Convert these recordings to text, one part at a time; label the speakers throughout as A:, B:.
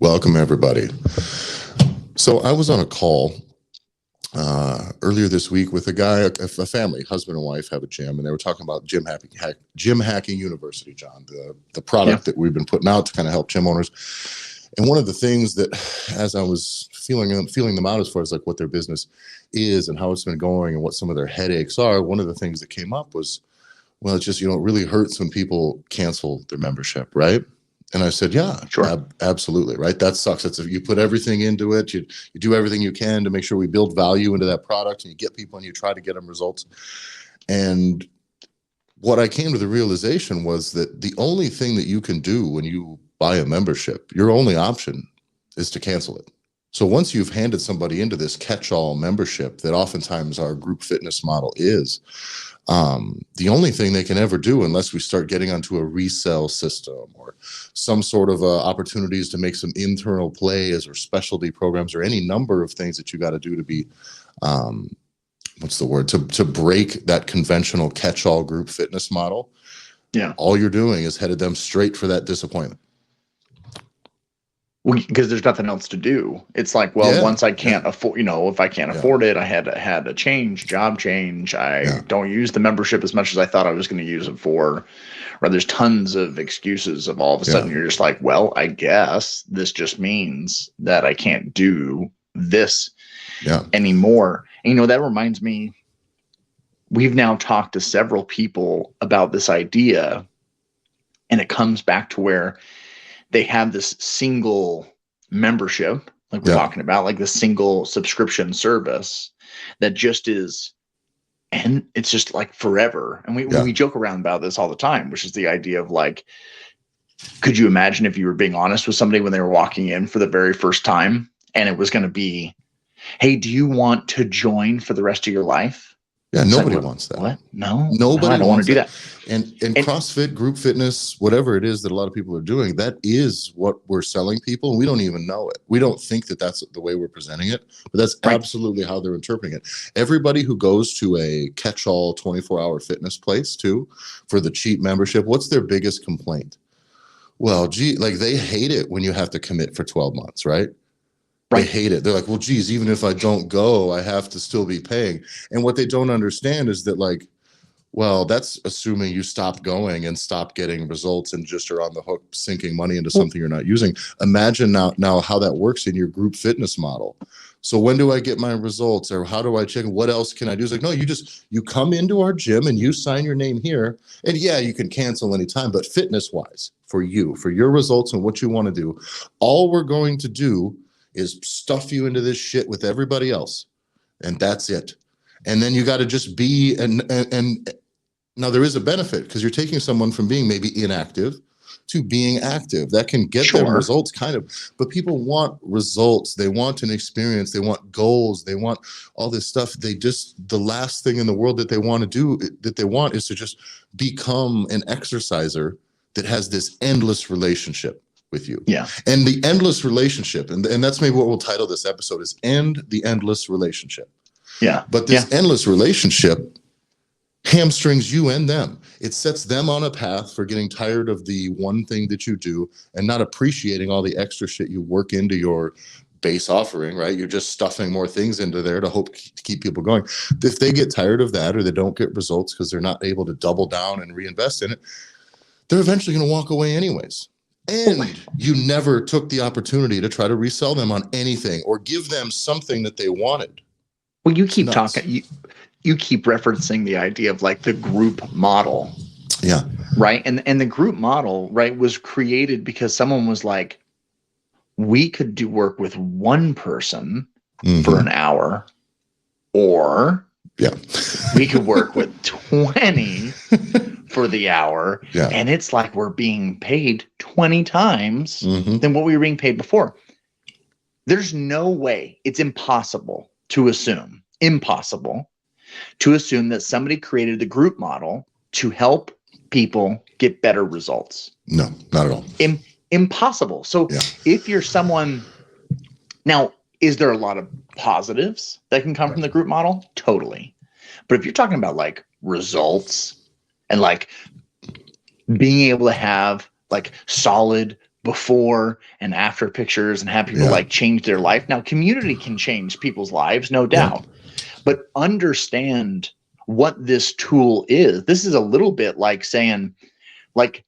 A: Welcome, everybody. So I was on a call earlier this week with a guy, a family, husband and wife have a gym, and they were talking about Gym Hacking University, John, the
B: Yeah.
A: product that we've been putting out to kind of help gym owners. And one of the things that, as I was feeling them out as far as like what their business is and how it's been going and what some of their headaches are, one of the things that came up was, well, it's just, it really hurts when people cancel their membership, right? And I said, yeah,
B: Sure.
A: absolutely, right? That sucks. It's if you put everything into it, you do everything you can to make sure we build value into that product, and you get people and you try to get them results. And what I came to the realization was that the only thing that you can do when you buy a membership, your only option is to cancel it. So once you've handed somebody into this catch-all membership that oftentimes our group fitness model is, the only thing they can ever do, unless we start getting onto a resell system or some sort of opportunities to make some internal plays or specialty programs or any number of things that you got to do to be, what's the word, to break that conventional catch-all group fitness model.
B: Yeah.
A: All you're doing is headed them straight for that disappointment.
B: Well, because there's nothing else to do. It's like, well, once I can't afford, if I can't afford it, I had a job change. I don't use the membership as much as I thought I was going to use it for. Or there's tons of excuses of all of a sudden you're just like, well, I guess this just means that I can't do this anymore. And, that reminds me, we've now talked to several people about this idea, and it comes back to where they have this single membership, like we're talking about, like the single subscription service that just is, and it's just like forever. And we joke around about this all the time, which is the idea of like, could you imagine if you were being honest with somebody when they were walking in for the very first time, and it was going to be, hey, do you want to join for the rest of your life?
A: Yeah, nobody wants that.
B: What? No,
A: nobody
B: I don't want to do that.
A: And CrossFit, group fitness, whatever it is that a lot of people are doing, that is what we're selling people, and we don't even know it. We don't think that that's the way we're presenting it, but that's absolutely how they're interpreting it. Everybody who goes to a catch-all 24-hour fitness place too for the cheap membership, what's their biggest complaint? Well, like they hate it when you have to commit for 12 months, right? They hate it. They're like, well, geez, even if I don't go, I have to still be paying. And what they don't understand is that, like, well, that's assuming you stop going and stop getting results and just are on the hook sinking money into something you're not using. Imagine now how that works in your group fitness model. So when do I get my results, or how do I check? What else can I do? It's like, no, you come into our gym and you sign your name here, and you can cancel anytime, but fitness wise, for your results and what you want to do, all we're going to do is stuff you into this shit with everybody else, and that's it. And then you got to just be, and now there is a benefit because you're taking someone from being maybe inactive to being active. That can get them results kind of, but people want results. They want an experience. They want goals. They want all this stuff. The last thing in the world that they want to do, that they want, is to just become an exerciser that has this endless relationship with you.
B: Yeah.
A: And the endless relationship, and that's maybe what we'll title this episode, is End the Endless Relationship.
B: Yeah.
A: But this endless relationship hamstrings you and them. It sets them on a path for getting tired of the one thing that you do and not appreciating all the extra shit you work into your base offering, right? You're just stuffing more things into there to hope to keep people going. If they get tired of that, or they don't get results because they're not able to double down and reinvest in it, they're eventually going to walk away anyways. And you never took the opportunity to try to resell them on anything or give them something that they wanted.
B: Well, you keep talking, you keep referencing the idea of like the group model.
A: Yeah.
B: Right. And the group model, right, was created because someone was like, we could do work with one person for an hour, or we could work with 20 for the hour.
A: Yeah.
B: And it's like we're being paid 20 times than what we were being paid before. There's no way, it's impossible to assume that somebody created the group model to help people get better results.
A: No, not at all.
B: Impossible. So if you're someone, now, is there a lot of positives that can come from the group model? Totally. But if you're talking about like results and like being able to have like solid before and after pictures and have people like change their life. Now, community can change people's lives, no doubt, but understand what this tool is. This is a little bit like saying, like,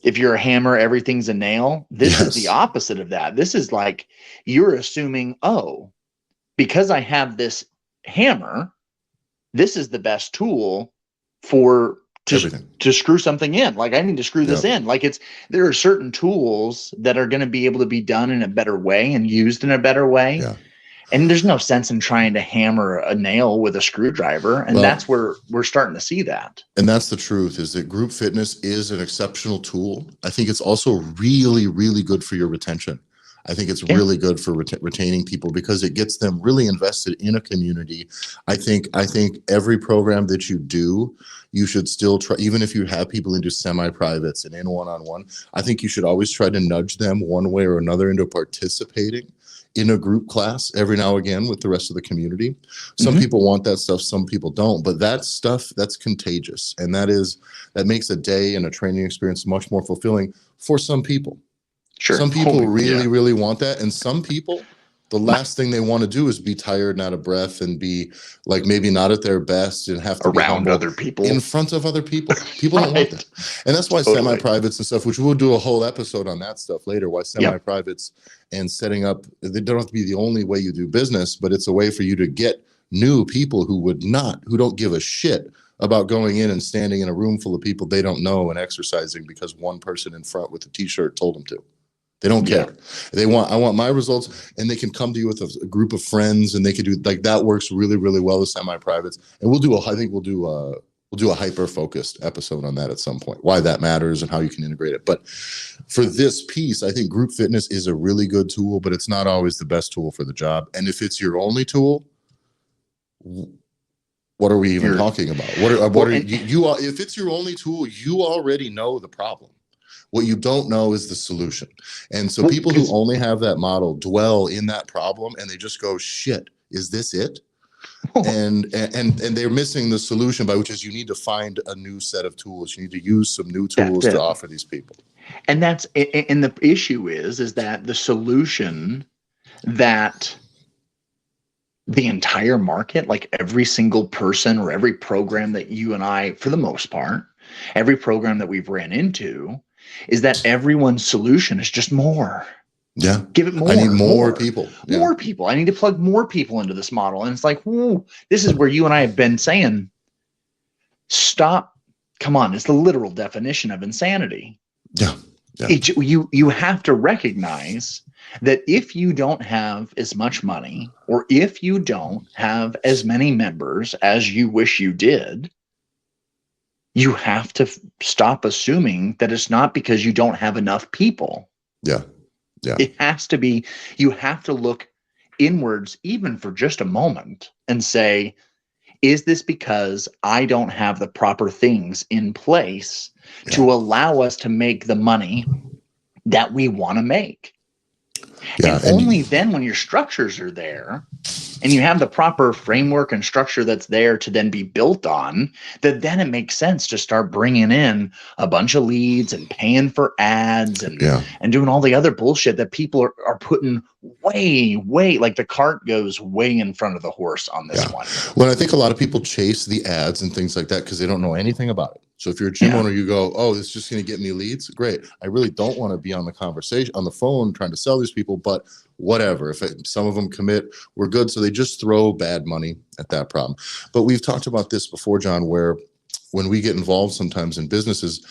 B: if you're a hammer, everything's a nail. This is the opposite of that. This is like you're assuming, oh, because I have this hammer, this is the best tool for to screw something in. Like I need to screw this in. Like there are certain tools that are going to be able to be done in a better way and used in a better way.
A: Yeah.
B: And there's no sense in trying to hammer a nail with a screwdriver. And that's where we're starting to see that.
A: And that's the truth, is that group fitness is an exceptional tool. I think it's also really, really good for your retention. I think it's really good for retaining people because it gets them really invested in a community. I think every program that you do, you should still try, even if you have people into semi-privates and in one-on-one, I think you should always try to nudge them one way or another into participating in a group class every now and again with the rest of the community. Some people want that stuff, some people don't, but that stuff, that's contagious. And that makes a day and a training experience much more fulfilling for some people.
B: Sure.
A: Some people really want that. And some people, the last thing they want to do is be tired and out of breath and be like maybe not at their best and have to
B: around other people,
A: in front of other people. People don't want that. And that's why semi-privates and stuff, which we'll do a whole episode on that stuff later, why semi-privates and setting up, they don't have to be the only way you do business, but it's a way for you to get new people who don't give a shit about going in and standing in a room full of people they don't know and exercising because one person in front with a t-shirt told them to. They don't care. I want my results, and they can come to you with a group of friends, and they can do like that. Works really, really well with semi-privates, and we'll do a hyper-focused episode on that at some point. Why that matters and how you can integrate it. But for this piece, I think group fitness is a really good tool, but it's not always the best tool for the job. And if it's your only tool, what are we even talking about? If it's your only tool, you already know the problem. What you don't know is the solution. And so people who only have that model dwell in that problem and they just go, shit, is this it? And they're missing the solution, by which is you need to find a new set of tools. You need to use some new tools to offer these people.
B: And the issue is that the solution that the entire market, like every single person or every program that you and I, for the most part, every program that we've ran into, is that everyone's solution is just more.
A: Yeah.
B: Give it more.
A: I need more people. Yeah.
B: More people. I need to plug more people into this model. And it's like, whoa, this is where you and I have been saying, stop. Come on. It's the literal definition of insanity.
A: Yeah.
B: You have to recognize that if you don't have as much money, or if you don't have as many members as you wish you did, you have to stop assuming that it's not because you don't have enough people.
A: Yeah.
B: It has to be, you have to look inwards even for just a moment and say, is this because I don't have the proper things in place to allow us to make the money that we want to make? And only then, when your structures are there and you have the proper framework and structure that's there to then be built on, that then it makes sense to start bringing in a bunch of leads and paying for ads and doing all the other bullshit that people are putting way, like the cart goes way in front of the horse on this one.
A: Well, I think a lot of people chase the ads and things like that because they don't know anything about it. So if you're a gym owner, you go, oh, this is just going to get me leads. Great. I really don't want to be on the phone trying to sell these people, but whatever. If some of them commit, we're good. So they just throw bad money at that problem. But we've talked about this before, John, where when we get involved sometimes in businesses,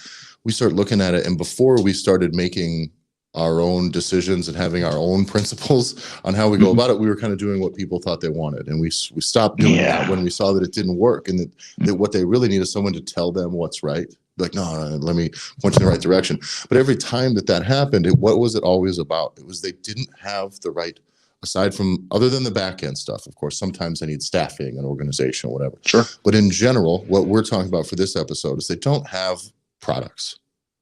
A: we start looking at it. And before we started making our own decisions and having our own principles on how we go about it, we were kind of doing what people thought they wanted. And we stopped doing that when we saw that it didn't work, and that what they really need is someone to tell them what's right. Like, no, let me point you in the right direction. But every time that happened, what was it always about? It was they didn't have the right, aside from other than the back end stuff. Of course, sometimes they need staffing and organization or whatever.
B: Sure.
A: But in general, what we're talking about for this episode is they don't have products.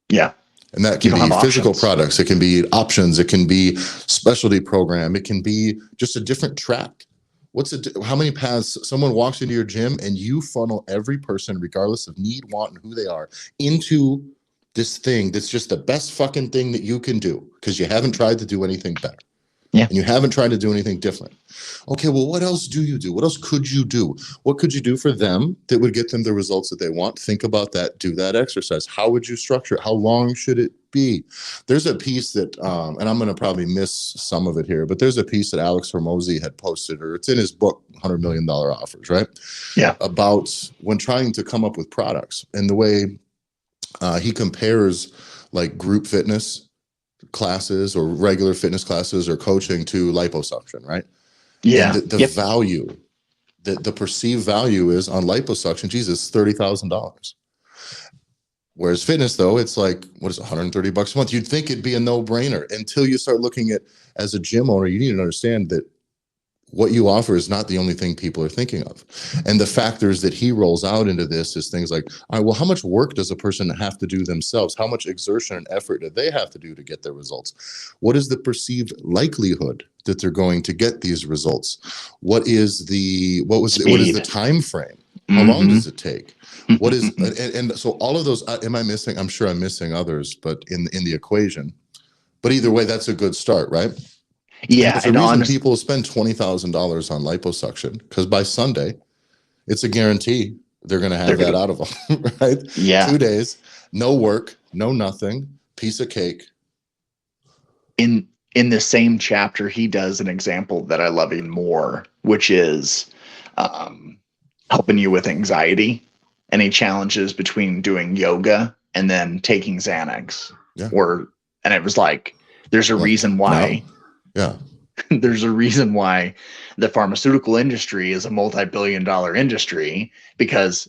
B: Yeah.
A: And that can be physical products. It can be options. It can be specialty program. It can be just a different track. How many paths? Someone walks into your gym and you funnel every person, regardless of need, want, and who they are, into this thing that's just the best fucking thing that you can do because you haven't tried to do anything better.
B: Yeah.
A: And you haven't tried to do anything different. Okay, well, what else do you do? What else could you do? What could you do for them that would get them the results that they want? Think about that. Do that exercise. How would you structure it? How long should it be? There's a piece that, and I'm going to probably miss some of it here, but there's a piece that Alex Hormozy had posted, or it's in his book, $100 Million Offers, right?
B: Yeah.
A: About when trying to come up with products and the way he compares like group fitness classes or regular fitness classes or coaching to liposuction, right?
B: Yeah.
A: And the value, the perceived value is on liposuction, Jesus, $30,000. Whereas fitness, though, it's like, what is it, $130 a month? You'd think it'd be a no-brainer until you start looking at, as a gym owner, you need to understand that what you offer is not the only thing people are thinking of. And the factors that he rolls out into this is things like, all right, well, how much work does a person have to do themselves? How much exertion and effort do they have to do to get their results? What is the perceived likelihood that they're going to get these results? What is the time frame? How long does it take? What is and so all of those, am I missing? I'm sure I'm missing others, but in the equation. But either way, that's a good start, right?
B: Yeah,
A: and the reason people spend $20,000 on liposuction, because by Sunday, it's a guarantee they're going to have that out of them, right?
B: Yeah.
A: 2 days, no work, no nothing, piece of cake.
B: In the same chapter, he does an example that I love even more, which is helping you with anxiety, and he challenges between doing yoga and then taking Xanax.
A: Yeah.
B: And it was like, there's a reason why.
A: No. Yeah.
B: There's a reason why the pharmaceutical industry is a multi-billion-dollar industry, because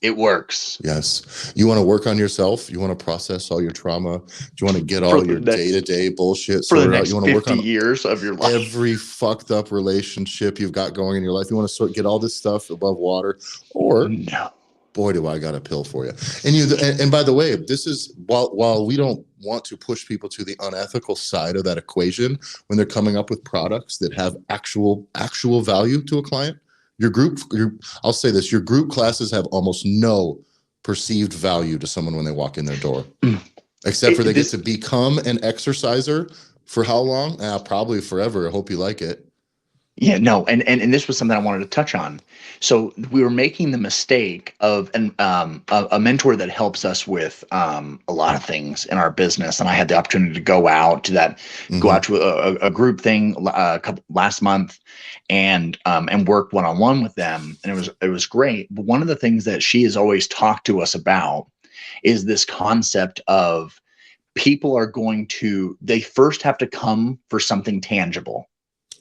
B: it works.
A: Yes. You want to work on yourself. You want to process all your trauma. You want to get all your day-to-day bullshit sorted out. You want to work on
B: years of your life.
A: Every fucked up relationship you've got going in your life. You want to get all this stuff above water, or
B: no.
A: Boy, do I got a pill for you. And by the way, this is while we don't want to push people to the unethical side of that equation when they're coming up with products that have actual value to a client. I'll say this, your group classes have almost no perceived value to someone when they walk in their door, except for they get to become an exerciser for how long? Probably forever. I hope you like it.
B: Yeah, no, and this was something I wanted to touch on. So we were making the mistake of a mentor that helps us with a lot of things in our business, and I had the opportunity to go out to a group thing last month, and work one-on-one with them, and it was great. But one of the things that she has always talked to us about is this concept of people they first have to come for something tangible.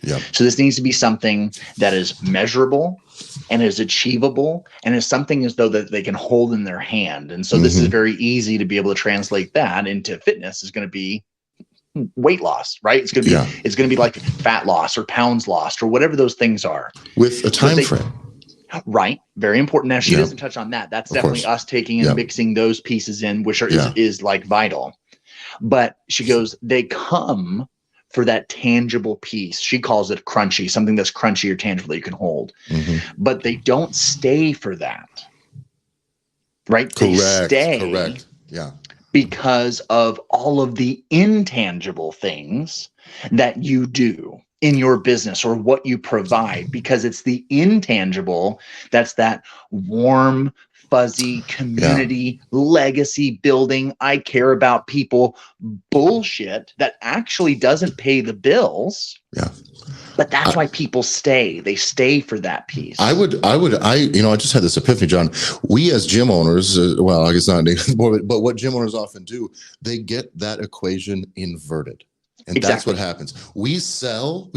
A: Yeah.
B: So this needs to be something that is measurable and is achievable and is something as though that they can hold in their hand. And so this is very easy to be able to translate that into fitness. Is going to be weight loss, right? It's going to be like fat loss or pounds lost or whatever those things are,
A: with a time frame.
B: Right. Very important. Now she doesn't touch on that. That's definitely us taking and mixing those pieces in, which is like vital. But she goes, they come for that tangible piece. She calls it crunchy, something that's crunchy or tangible that you can hold. But they don't stay for that. Right? They stay.
A: Correct. Yeah.
B: Because of all of the intangible things that you do in your business or what you provide, because it's the intangible that's that warm, fuzzy community legacy building. I care about people bullshit that actually doesn't pay the bills.
A: Yeah.
B: But that's why people stay. They stay for that piece. I
A: just had this epiphany, John. We as gym owners, well, I guess not anymore, but what gym owners often do, they get that equation inverted. And that's what happens. We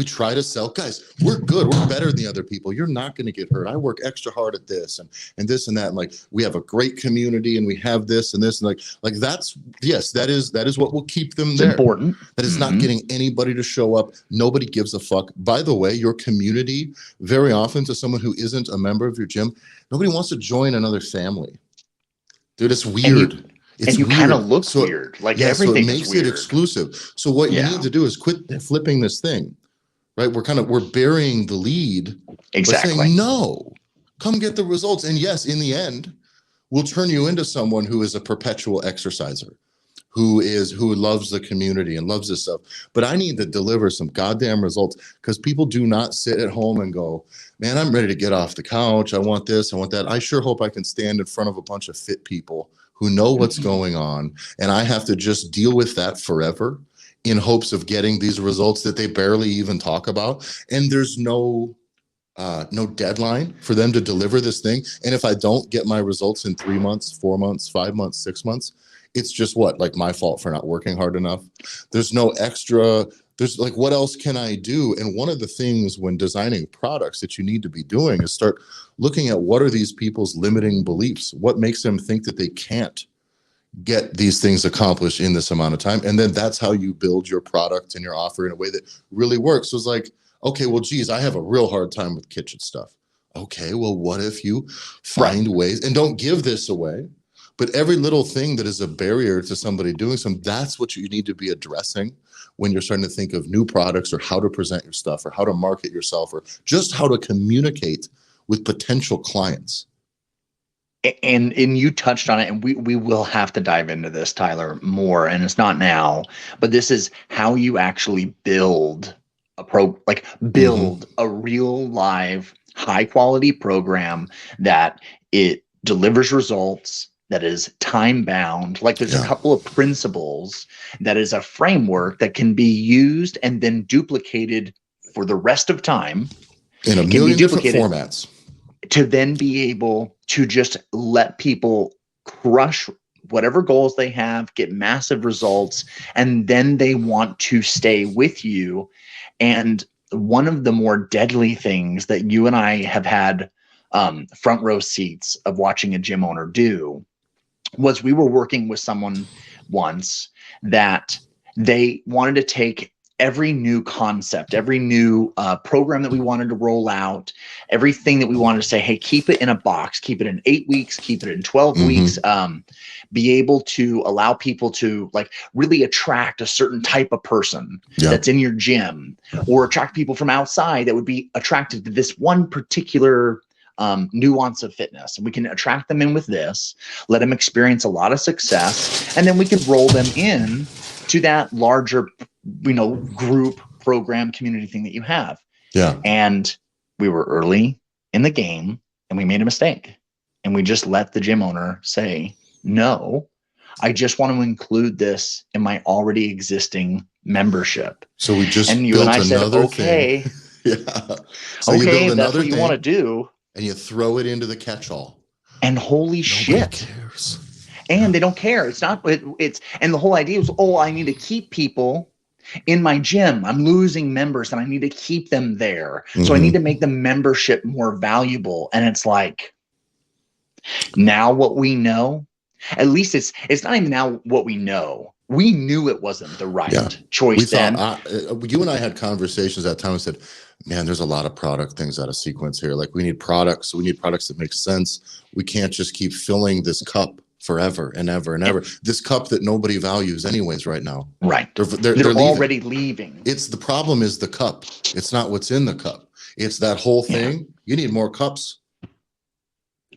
A: try to sell. Guys, we're good. We're better than the other people. You're not going to get hurt. I work extra hard at this and this and that. And like, we have a great community and we have this and this. And like that's, yes, that is what will keep them there.
B: It's important.
A: That is not getting anybody to show up. Nobody gives a fuck. By the way, your community, very often to someone who isn't a member of your gym, nobody wants to join another family. Dude, it's weird.
B: And you kind of look weird. Like everything
A: so it makes it exclusive. So what you need to do is quit flipping this thing, right? We're burying the lead.
B: Exactly.
A: By saying, no, come get the results. And yes, in the end, will turn you into someone who is a perpetual exerciser, who loves the community and loves this stuff. But I need to deliver some goddamn results, because people do not sit at home and go, man, I'm ready to get off the couch. I want this, I want that. I sure hope I can stand in front of a bunch of fit people who know what's going on, and I have to just deal with that forever in hopes of getting these results that they barely even talk about. And there's no deadline for them to deliver this thing. And if I don't get my results in 3 months, 4 months, 5 months, 6 months, it's just like my fault for not working hard enough. There's no extra, there's like, what else can I do? And one of the things when designing products that you need to be doing is start looking at, what are these people's limiting beliefs? What makes them think that they can't get these things accomplished in this amount of time? And then that's how you build your product and your offer in a way that really works. So it's like, okay, well, geez, I have a real hard time with kitchen stuff. Okay, well, what if you find ways, and don't give this away, but every little thing that is a barrier to somebody doing something, that's what you need to be addressing when you're starting to think of new products, or how to present your stuff, or how to market yourself, or just how to communicate with potential clients.
B: And you touched on it, and we will have to dive into this, Tyler, more. And it's not now, but this is how you actually build a real live high quality program that it delivers results, that is time bound. Like, there's a couple of principles that is a framework that can be used and then duplicated for the rest of time
A: in a million different formats,
B: to then be able to just let people crush whatever goals they have, get massive results, and then they want to stay with you. And one of the more deadly things that you and I have had front row seats of watching a gym owner do was, we were working with someone once that they wanted to take every new concept, every new program that we wanted to roll out, everything that we wanted to say, hey, keep it in a box, keep it in 8 weeks, keep it in 12 weeks, be able to allow people to like really attract a certain type of person that's in your gym, or attract people from outside that would be attracted to this one particular nuance of fitness. And we can attract them in with this, let them experience a lot of success, and then we can roll them in to that larger, group program community thing that you have.
A: Yeah.
B: And we were early in the game, and we made a mistake, and we just let the gym owner say, no, I just want to include this in my already existing membership.
A: So we just
B: and you
A: built
B: and I said, okay,
A: thing. So
B: okay,
A: you build
B: that's
A: another
B: what you want to do,
A: and you throw it into the catch-all.
B: And holy shit,
A: cares.
B: And they don't care. It's not. It's and the whole idea was, oh, I need to keep people in my gym. I'm losing members, and I need to keep them there. So I need to make the membership more valuable. And it's like, now what we know, at least it's not even now what we know. We knew it wasn't the right choice then.
A: You and I had conversations at that time and said, man, there's a lot of product things out of sequence here. Like, we need products. We need products that make sense. We can't just keep filling this cup forever and ever and ever. This cup that nobody values anyways right now.
B: Right.
A: They're
B: already leaving.
A: It's the problem is the cup. It's not what's in the cup. It's that whole thing. You need more cups.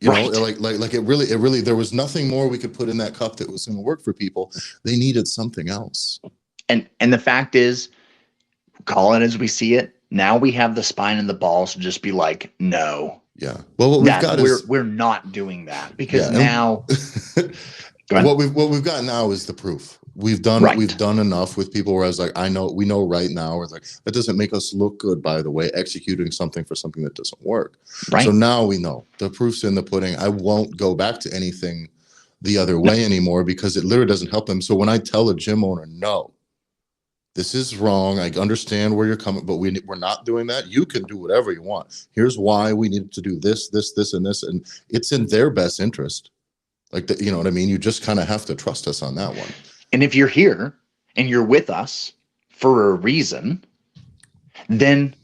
A: You know, like it really, there was nothing more we could put in that cup that was going to work for people. They needed something else.
B: And the fact is, call it as we see it. Now we have the spine and the balls to just be like, no.
A: Yeah. Well, what we've got is
B: we're not doing that, because now
A: what we've got now is the proof. We've done enough with people where I was like, we know right now, it's like, that doesn't make us look good, by the way, executing something for something that doesn't work.
B: Right.
A: So now we know the proof's in the pudding. I won't go back to anything the other way anymore, because it literally doesn't help them. So when I tell a gym owner, no, this is wrong, I understand where you're coming, but we're not doing that. You can do whatever you want. Here's why we need to do this, this, this, and this. And it's in their best interest. Like, you know what I mean? You just kind of have to trust us on that one.
B: And if you're here and you're with us for a reason, then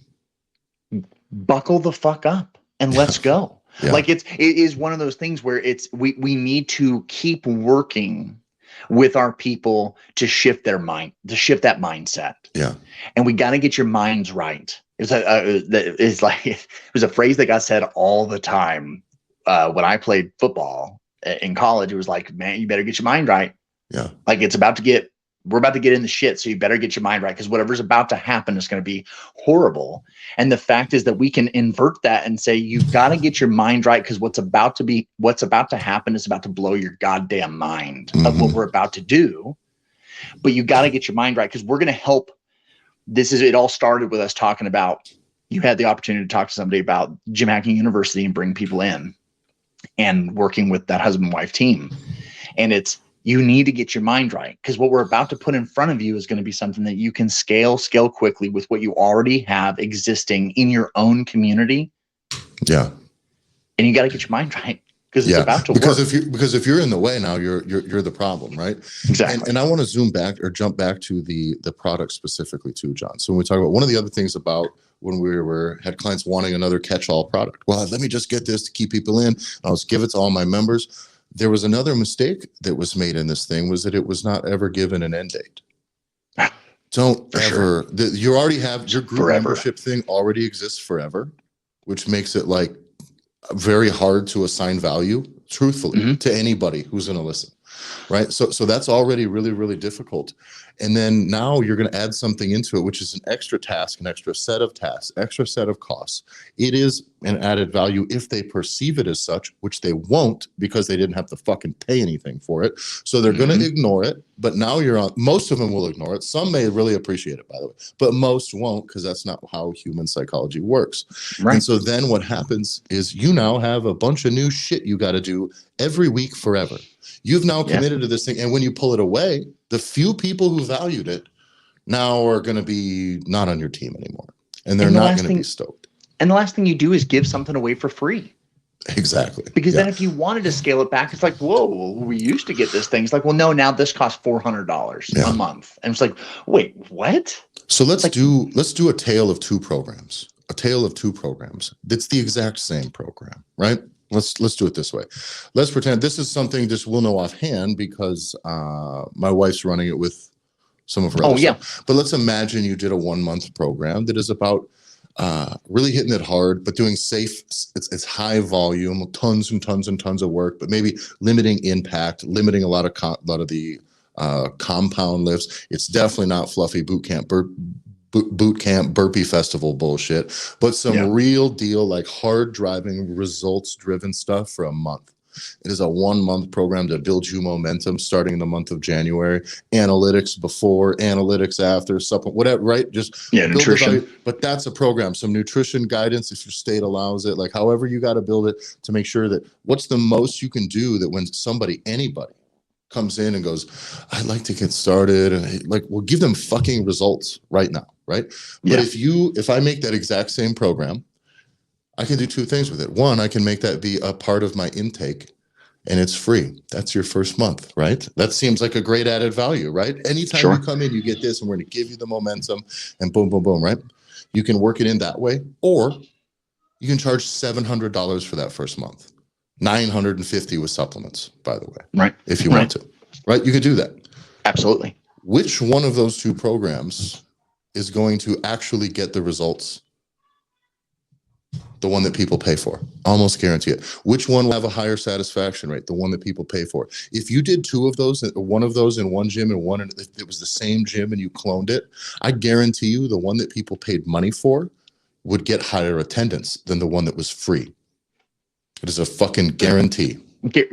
B: buckle the fuck up and let's go. Like, it is one of those things where we need to keep working with our people to shift their mind, to shift that mindset.
A: Yeah.
B: And we got to get your minds right. It was a phrase that got said all the time when I played football. in college, it was like, man, you better get your mind right.
A: Yeah.
B: Like we're about to get in the shit. So you better get your mind right. Cause whatever's about to happen is going to be horrible. And the fact is that we can invert that and say, you've got to get your mind right. Cause what's about to happen is about to blow your goddamn mind of what we're about to do. But you got to get your mind right. Cause we're going to help. It all started with us talking about, you had the opportunity to talk to somebody about Jim Hacking University and bring people in and working with that husband and wife team. And you need to get your mind right, because what we're about to put in front of you is going to be something that you can scale quickly with what you already have existing in your own community.
A: Yeah.
B: And you got to get your mind right, because it's about to work.
A: Because if you're in the way now, you're the problem, right?
B: Exactly.
A: And I want to zoom back or jump back to the product specifically too, John. So when we talk about one of the other things about when we had clients wanting another catch-all product, well, let me just get this to keep people in. I'll just give it to all my members. There was another mistake that was made in this thing, was that it was not ever given an end date. Don't ever, you already have your group membership thing already exists forever, which makes it like very hard to assign value truthfully to anybody who's going to listen. Right. So that's already really, really difficult. And then now you're going to add something into it, which is an extra task, an extra set of tasks, extra set of costs. It is an added value if they perceive it as such, which they won't, because they didn't have to fucking pay anything for it. So they're going to ignore it. But now most of them will ignore it. Some may really appreciate it, by the way, but most won't, because that's not how human psychology works. Right. And so then what happens is you now have a bunch of new shit you got to do every week forever. You've now committed to this thing. And when you pull it away, the few people who valued it now are going to be not on your team anymore. And they're not going to be stoked.
B: And the last thing you do is give something away for free.
A: Exactly.
B: Because then if you wanted to scale it back, it's like, whoa, we used to get this thing. It's like, well, no, now this costs $400 a month. And it's like, wait, what?
A: So let's do a tale of two programs. A tale of two programs. It's the exact same program, right? Let's do it this way. Let's pretend this is something just we'll know offhand, because my wife's running it with some of her other stuff. But let's imagine you did a 1-month program that is about really hitting it hard, but doing safe. It's high volume, tons and tons and tons of work, but maybe limiting impact, limiting a lot of the compound lifts. It's definitely not fluffy boot camp burpee festival bullshit, but some real deal, like hard driving, results driven stuff for a month. It is a 1-month program to build you momentum starting in the month of January. Analytics before, analytics after, supplement, whatever, right? Just nutrition. But that's a program. Some nutrition guidance if your state allows it, like however you got to build it to make sure that what's the most you can do that when anybody comes in and goes, I'd like to get started, and like, we'll give them fucking results right now, right? But if I make that exact same program, I can do two things with it. One, I can make that be a part of my intake, and it's free. That's your first month, right? That seems like a great added value, right? Anytime you come in, you get this, and we're going to give you the momentum, and boom, boom, boom, right? You can work it in that way, or you can charge $700 for that first month. $950 with supplements, by the way. Right. If you want to. Right? You could do that.
B: Absolutely.
A: Which one of those two programs is going to actually get the results? The one that people pay for. Almost guarantee it. Which one will have a higher satisfaction rate? The one that people pay for. If you did two of those, one of those in one gym and one, if it was the same gym and you cloned it, I guarantee you the one that people paid money for would get higher attendance than the one that was free. It is a fucking guarantee.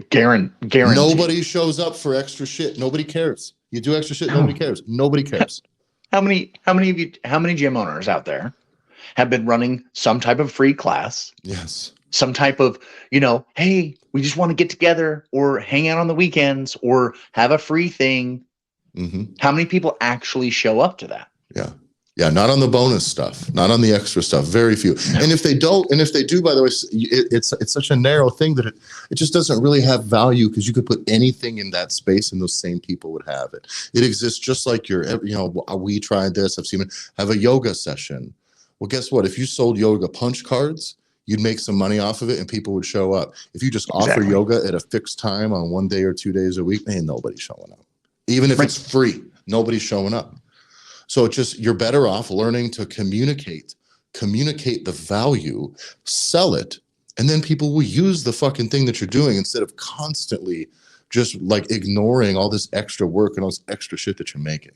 A: Guarantee. Nobody shows up for extra shit. Nobody cares. You do extra shit. Nobody cares. Nobody cares.
B: How many gym owners out there have been running some type of free class?
A: Yes.
B: Some type of, hey, we just want to get together or hang out on the weekends or have a free thing. How many people actually show up to that?
A: Yeah. Yeah, not on the bonus stuff, not on the extra stuff. Very few. No. And if they do, by the way, it's such a narrow thing that it just doesn't really have value, because you could put anything in that space and those same people would have it. It exists just like we tried this. I've seen it. Have a yoga session. Well, guess what? If you sold yoga punch cards, you'd make some money off of it and people would show up. If you just offer yoga at a fixed time on 1 day or 2 days a week, ain't nobody showing up. Even if it's free, nobody's showing up. So it's just, you're better off learning to communicate the value, sell it, And then people will use the fucking thing that you're doing instead of constantly just like ignoring all this extra work and all this extra shit that you're making.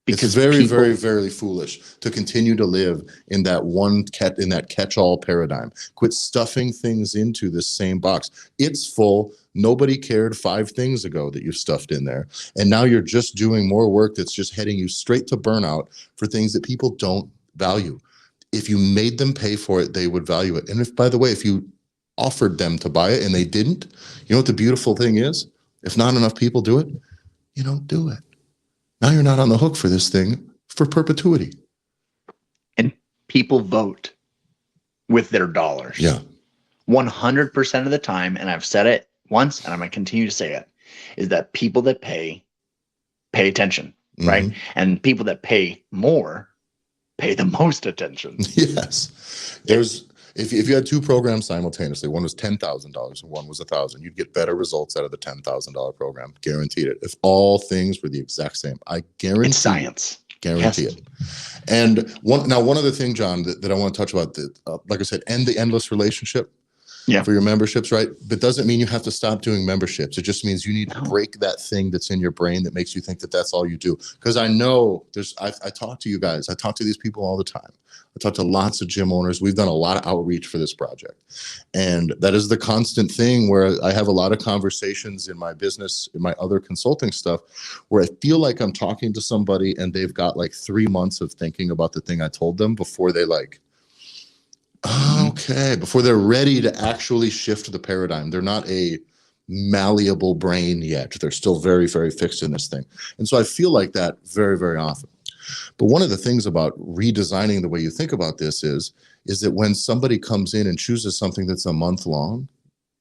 A: Because it's very, very, very foolish to continue to live in that catch-all paradigm. Quit stuffing things into this same box. It's full. Nobody cared 5 things ago that you've stuffed in there. And now you're just doing more work that's just heading you straight to burnout for things that people don't value. If you made them pay for it, they would value it. And if, by the way, if you offered them to buy it and they didn't, you know what the beautiful thing is? If not enough people do it, you don't do it. Now you're not on the hook for this thing for perpetuity.
B: And people vote with their dollars.
A: Yeah.
B: 100% of the time, and I've said it once, and I'm going to continue to say it, is that people that pay attention, right? And people that pay more pay the most attention.
A: Yes. If you had 2 programs simultaneously, one was $10,000 and one was $1,000, you'd get better results out of the $10,000 program. Guaranteed it. If all things were the exact same, I guarantee.
B: In science.
A: Guarantee it. And one other thing, John, that I want to touch about, like I said, end the endless relationship.
B: Yeah.
A: For your memberships, right? But doesn't mean you have to stop doing memberships. It just means you need to break that thing that's in your brain that makes you think that that's all you do. Because I know I talk to you guys. I talk to these people all the time. I talk to lots of gym owners. We've done a lot of outreach for this project. And that is the constant thing where I have a lot of conversations in my business, in my other consulting stuff, where I feel like I'm talking to somebody and they've got like 3 months of thinking about the thing I told them before they before they're ready to actually shift the paradigm. They're not a malleable brain yet. They're still very, very fixed in this thing. And so I feel like that very, very often. But one of the things about redesigning the way you think about this is that when somebody comes in and chooses something that's a month long,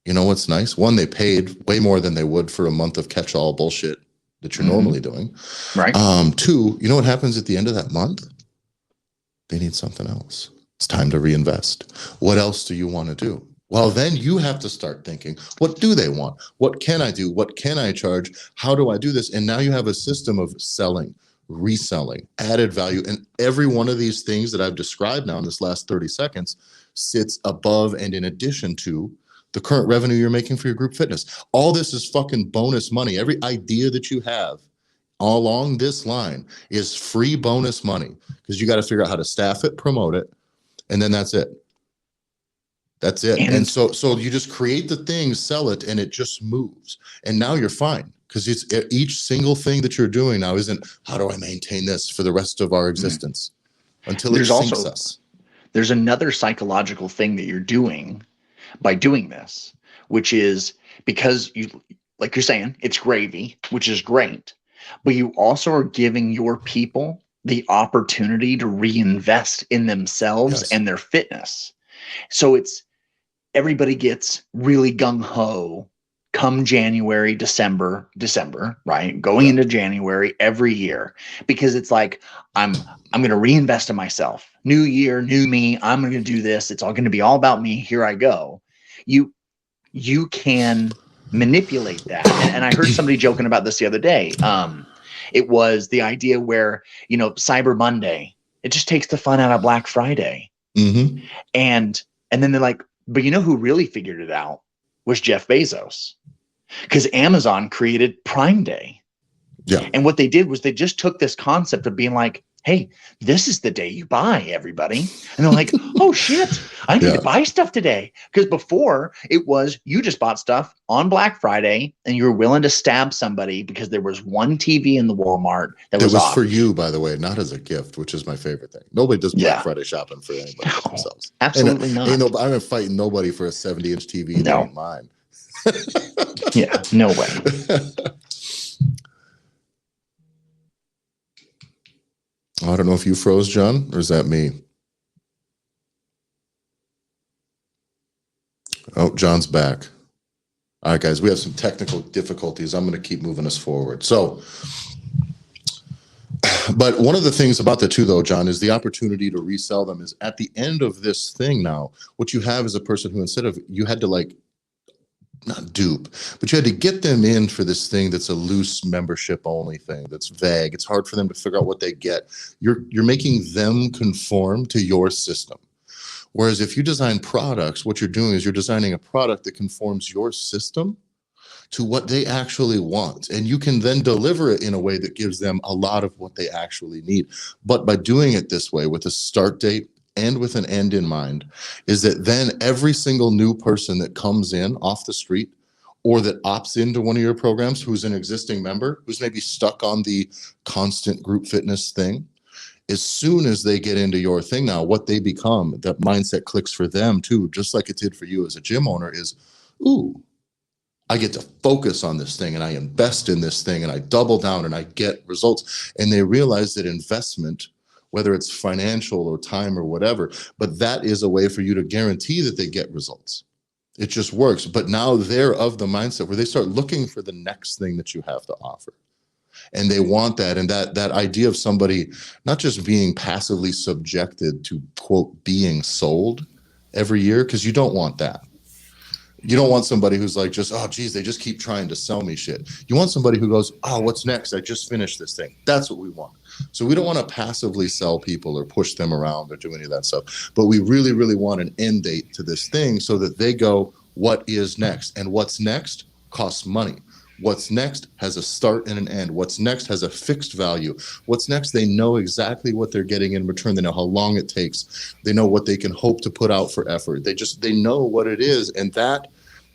A: you know what's nice? One, they paid way more than they would for a month of catch-all bullshit that you're normally doing.
B: Right.
A: 2, you know what happens at the end of that month? They need something else. It's time to reinvest. What else do you want to do? Well, then you have to start thinking, what do they want? What can I do? What can I charge? How do I do this? And now you have a system of selling, reselling, added value. And every one of these things that I've described now in this last 30 seconds sits above and in addition to the current revenue you're making for your group fitness. All this is fucking bonus money. Every idea that you have along this line is free bonus money because you got to figure out how to staff it, promote it, and then that's it. That's it. And so you just create the thing, sell it, and it just moves. And now you're fine because it's each single thing that you're doing now isn't how do I maintain this for the rest of our existence until it sinks us.
B: There's another psychological thing that you're doing by doing this, which is because you, like you're saying, it's gravy, which is great, but you also are giving your people the opportunity to reinvest in themselves and their fitness. So everybody gets really gung-ho come January, December, right? Going into January every year, because it's like, I'm going to reinvest in myself. New year, new me. I'm going to do this. It's all going to be all about me. Here I go. You can manipulate that. And I heard somebody joking about this the other day. It was the idea where, Cyber Monday, it just takes the fun out of Black Friday.
A: Mm-hmm.
B: And then they're like, but you know who really figured it out was Jeff Bezos, because Amazon created Prime Day.
A: Yeah.
B: And what they did was they just took this concept of being like, hey, this is the day you buy, everybody. And they're like, oh shit, I need to buy stuff today. Because before it was you just bought stuff on Black Friday and you were willing to stab somebody because there was one TV in the Walmart that was off.
A: For you, by the way, not as a gift, which is my favorite thing. Nobody does Black Friday shopping for anybody themselves.
B: Absolutely not.
A: I'm fighting nobody for a 70-inch TV that ain't mine.
B: Yeah, no way.
A: I don't know if you froze, John, or is that me? Oh, John's back. All right, guys, we have some technical difficulties. I'm going to keep moving us forward. So, but one of the things about the two, though, John, is the opportunity to resell them is at the end of this thing now, what you have is a person who instead of, you had to not dupe, but you had to get them in for this thing that's a loose membership only thing that's vague. It's hard for them to figure out what they get. You're making them conform to your system. Whereas if you design products, what you're doing is you're designing a product that conforms your system to what they actually want. And you can then deliver it in a way that gives them a lot of what they actually need. But by doing it this way with a start date and with an end in mind, is that then every single new person that comes in off the street or that opts into one of your programs who's an existing member, who's maybe stuck on the constant group fitness thing, as soon as they get into your thing now, what they become, that mindset clicks for them too, just like it did for you as a gym owner, is, ooh, I get to focus on this thing and I invest in this thing and I double down and I get results. And they realize that investment, whether it's financial or time or whatever, but that is a way for you to guarantee that they get results. It just works. But now they're of the mindset where they start looking for the next thing that you have to offer. And they want that. And that idea of somebody not just being passively subjected to, quote, being sold every year, because you don't want that. You don't want somebody who's like, just, oh, geez, they just keep trying to sell me shit. You want somebody who goes, oh, what's next? I just finished this thing. That's what we want. So we don't want to passively sell people or push them around or do any of that stuff. But we really, really want an end date to this thing so that they go, what is next? And what's next costs money. What's next has a start and an end. What's next has a fixed value. What's next, they know exactly what they're getting in return. They know how long it takes. They know what they can hope to put out for effort. They know what it is. And that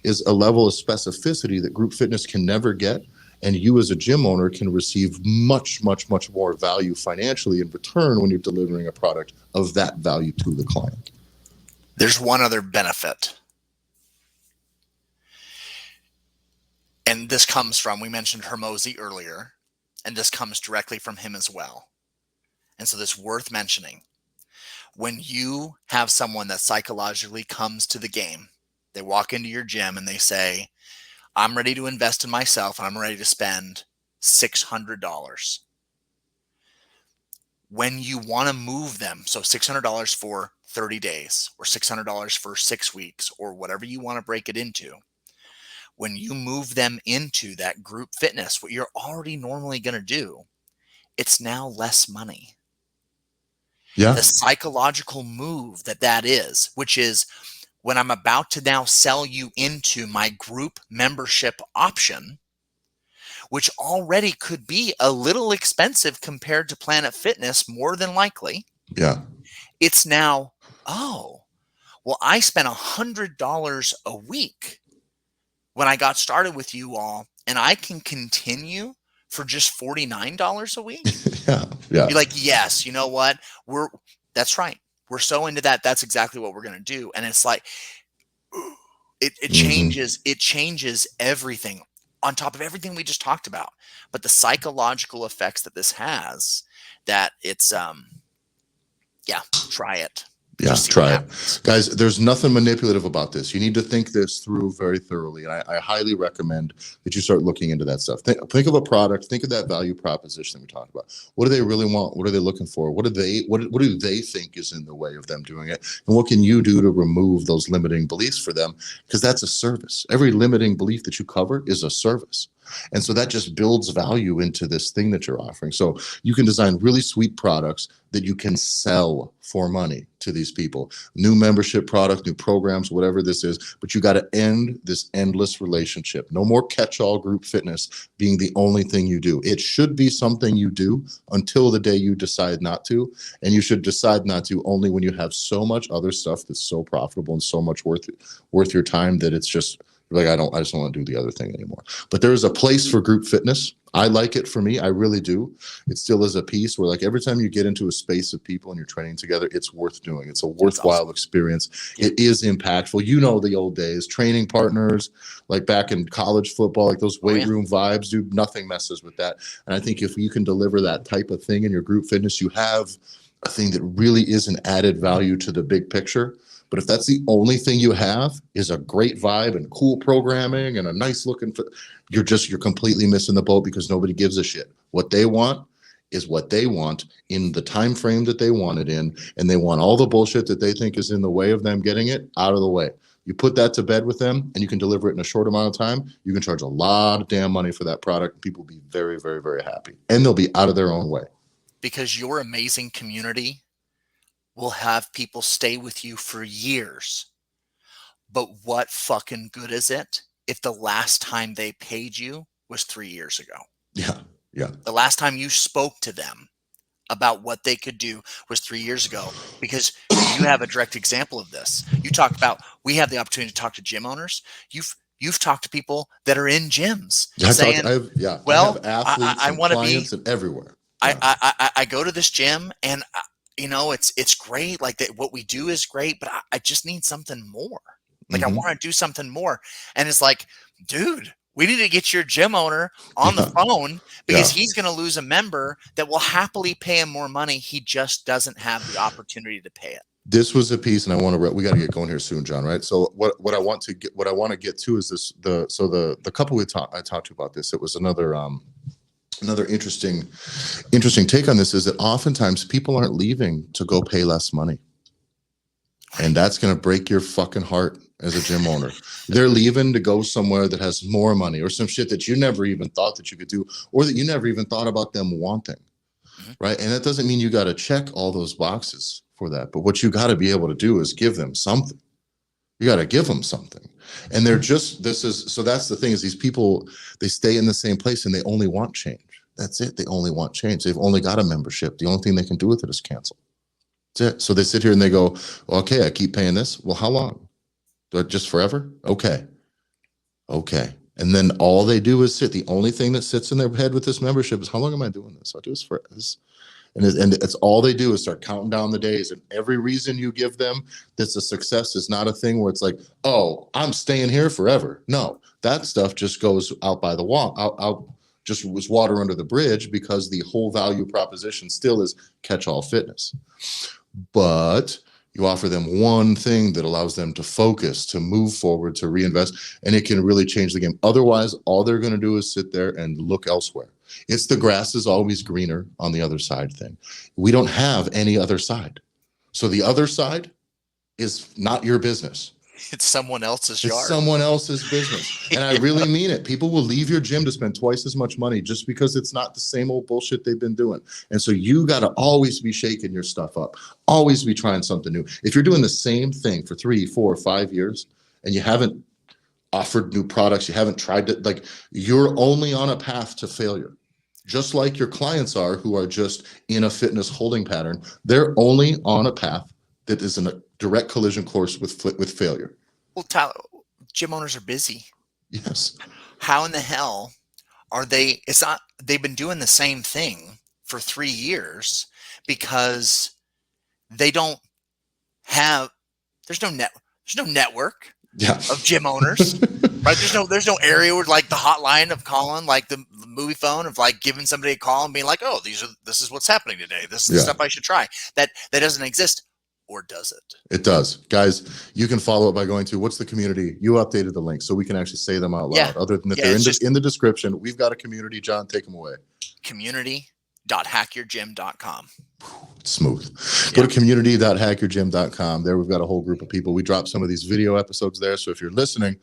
A: is a level of specificity that group fitness can never get. And you as a gym owner can receive much, much, much more value financially in return when you're delivering a product of that value to the client.
C: There's one other benefit. And this comes from, we mentioned Hermosi earlier, and this comes directly from him as well. And so this is worth mentioning. When you have someone that psychologically comes to the game, they walk into your gym and they say, I'm ready to invest in myself and I'm ready to spend $600. When you want to move them, so $600 for 30 days or $600 for 6 weeks or whatever you want to break it into, when you move them into that group fitness, what you're already normally going to do, it's now less money.
A: Yeah.
C: The psychological move that is, which is when I'm about to now sell you into my group membership option, which already could be a little expensive compared to Planet Fitness, more than likely.
A: Yeah.
C: It's now, oh, well, I spent $100 a week when I got started with you all, and I can continue for just $49 a week.
A: Yeah. Yeah.
C: You're like, yes, you know what? That's right. We're so into that. That's exactly what we're going to do. And it's like, it changes everything on top of everything we just talked about. But the psychological effects that this has, that it's, try it.
A: Yeah, try it. Guys, there's nothing manipulative about this. You need to think this through very thoroughly. And I highly recommend that you start looking into that stuff. Think of a product, think of that value proposition that we talked about. What do they really want? What are they looking for? What do they think is in the way of them doing it? And what can you do to remove those limiting beliefs for them? Because that's a service. Every limiting belief that you cover is a service. And so that just builds value into this thing that you're offering. So you can design really sweet products that you can sell for money to these people. New membership product, new programs, whatever this is. But you got to end this endless relationship. No more catch-all group fitness being the only thing you do. It should be something you do until the day you decide not to. And you should decide not to only when you have so much other stuff that's so profitable and so much worth your time that it's just like, I just don't want to do the other thing anymore. But there is a place for group fitness. I like it for me. I really do. It still is a piece where, like, every time you get into a space of people and you're training together, it's worth doing. It's a worthwhile experience. Yeah. It is impactful. You know, the old days, training partners, like back in college football, like those weight room vibes, dude, nothing messes with that. And I think if you can deliver that type of thing in your group fitness, you have a thing that really is an added value to the big picture. But if that's the only thing you have is a great vibe and cool programming and a nice looking, you're completely missing the boat, because nobody gives a shit. What they want is what they want in the time frame that they want it in, and they want all the bullshit that they think is in the way of them getting it out of the way. You put that to bed with them and you can deliver it in a short amount of time. You can charge a lot of damn money for that product. People will be very, very, very happy, and they'll be out of their own way.
C: Because your amazing community, will have people stay with you for years. But what fucking good is it if the last time they paid you was 3 years ago?
A: Yeah. Yeah.
C: The last time you spoke to them about what they could do was 3 years ago, because you have a direct example of this. You talked about, we have the opportunity to talk to gym owners. You've talked to people that are in gyms saying,
A: I have athletes
C: I
A: and
C: want to be
A: clients and everywhere. Yeah.
C: I go to this gym and it's great. Like that, what we do is great, but I just need something more. Like I want to do something more. And it's like, dude, we need to get your gym owner on the phone, because he's going to lose a member that will happily pay him more money. He just doesn't have the opportunity to pay it.
A: This was a piece, and we got to get going here soon, John. Right. So what I want to get to is this. The couple I talked to about this. It was another interesting take on this, is that oftentimes people aren't leaving to go pay less money. And that's going to break your fucking heart as a gym owner. They're leaving to go somewhere that has more money, or some shit that you never even thought that you could do, or that you never even thought about them wanting. Right. And that doesn't mean you got to check all those boxes for that. But what you got to be able to do is give them something. You got to give them something. And they're just, so that's the thing, is these people, they stay in the same place and they only want change. That's it. They only want change. They've only got a membership. The only thing they can do with it is cancel. That's it. So they sit here and they go, well, okay, I keep paying this. Well, how long? Just forever? Okay. And then all they do is sit. The only thing that sits in their head with this membership is, how long am I doing this? I'll do this for this. And it's all they do is start counting down the days. And every reason you give them that's a success is not a thing where it's like, oh, I'm staying here forever. No, that stuff just goes out by the wall, out just was water under the bridge, because the whole value proposition still is catch-all fitness. But you offer them one thing that allows them to focus, to move forward, to reinvest, and it can really change the game. Otherwise, all they're going to do is sit there and look elsewhere. It's the grass is always greener on the other side thing. We don't have any other side. So the other side is not your business.
C: It's someone else's yard.
A: It's someone else's business. And I really mean it. People will leave your gym to spend twice as much money just because it's not the same old bullshit they've been doing. And so you got to always be shaking your stuff up, always be trying something new. If you're doing the same thing for 3, 4, 5 years and you haven't offered new products, you haven't tried to, like, you're only on a path to failure. Just like your clients are, who are just in a fitness holding pattern. They're only on a path that is in a direct collision course with failure.
C: Well, Tyler, gym owners are busy.
A: Yes.
C: How in the hell are they? It's not, they've been doing the same thing for 3 years because they don't have, there's no network of gym owners, right? There's no area where, like, the hotline of calling, like the movie phone of, like, giving somebody a call and being like, oh, this is what's happening today. This is the stuff I should try. That doesn't exist. Or does it? It
A: does. Guys, you can follow it by going to, what's the community? You updated the link so we can actually say them out loud. Yeah. Other than that, they're in the description. We've got a community. John, take them away.
C: Community.hackyourgym.com.
A: Smooth. Go to community.hackyourgym.com. There we've got a whole group of people. We drop some of these video episodes there. So if you're listening,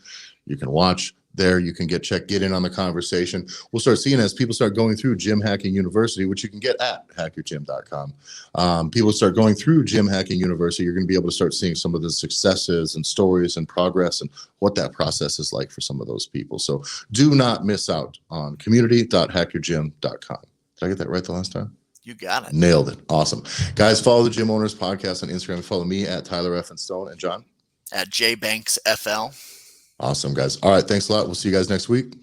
A: you can watch there. You can get in on the conversation. We'll start seeing, as people start going through Gym Hacking University, which you can get at hackyourgym.com. People start going through Gym Hacking University. You're going to be able to start seeing some of the successes and stories and progress and what that process is like for some of those people. So do not miss out on community.hackyourgym.com. Did I get that right the last time?
C: You got it.
A: Nailed it. Awesome. Guys, follow the Gym Owners Podcast on Instagram. Follow me at Tyler F. and Stone, and John
C: at JBanksFL.
A: Awesome, guys. All right. Thanks a lot. We'll see you guys next week.